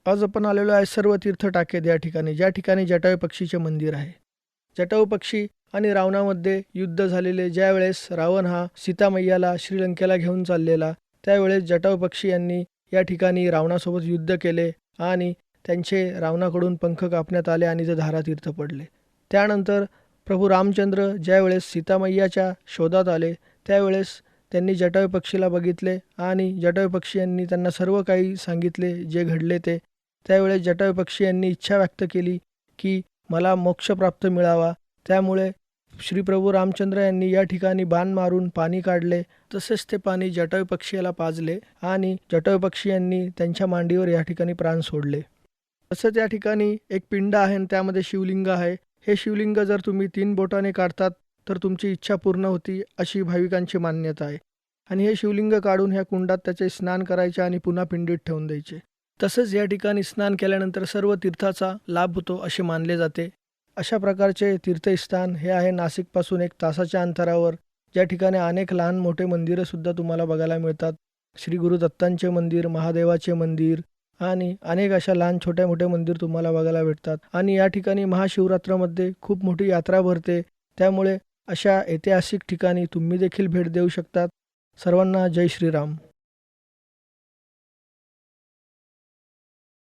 आज आपण आलेलो आहे सर्व तीर्थ टाकेद या ठिकाणी, ज्या ठिकाणी जटायू पक्षीचे मंदिर आहे. जटायू पक्षी आणि रावणामध्ये युद्ध झालेले, ज्यावेळेस रावण हा सीतामैयाला श्रीलंकेला घेऊन चाललेला, त्यावेळेस जटायू पक्षी यांनी या ठिकाणी रावणासोबत युद्ध केले आणि त्यांचे रावणाकडून पंख कापण्यात आले आणि ते धारातीर्थ पडले. त्यानंतर प्रभू रामचंद्र ज्यावेळेस सीतामैयाच्या शोधात आले, त्यावेळेस त्यांनी जटायू पक्षीला बघितले आणि जटायू पक्षी यांनी त्यांना सर्व काही सांगितले जे घडले ते. त्यावेळेस जटायू पक्षी यांनी इच्छा व्यक्त केली की मला मोक्ष प्राप्त मिळावा. त्यामुळे श्री प्रभू रामचंद्र यांनी या ठिकाणी बाण मारून पाणी काढले. तसेच ते पाणी जटायू पक्षीला पाजले आणि जटायू पक्षी यांनी त्यांच्या मांडीवर या ठिकाणी प्राण सोडले. तसंच या ठिकाणी एक पिंड आहे आणि त्यामध्ये शिवलिंग आहे. हे शिवलिंग जर तुम्ही 3 बोटाने काढतात तर तुमची इच्छा पूर्ण होती, अशी भाविकांची मान्यता आहे. आणि हे शिवलिंग काढून ह्या कुंडात त्याचे स्नान करायचे आणि पुन्हा पिंडीत ठेवून द्यायचे. तसंच या ठिकाणी स्नान केल्यानंतर सर्व तीर्थाचा लाभ होतो असे मानले जाते. अशा प्रकारचे तीर्थस्थान हे आहे नाशिकपासून 1 तासाच्या अंतरावर, ज्या ठिकाणी अनेक लहान मोठे मंदिरंसुद्धा तुम्हाला बघायला मिळतात. श्री गुरु दत्तांचे मंदिर, महादेवाचे मंदिर आणि अनेक अशा लहान छोट्या मोठे मंदिर तुम्हाला बघायला भेटतात. आणि या ठिकाणी महाशिवरात्रामध्ये खूप मोठी यात्रा भरते. त्यामुळे अशा ऐतिहासिक ठिकाणी तुम्ही देखील भेट देऊ शकतात. सर्वांना जय श्रीराम.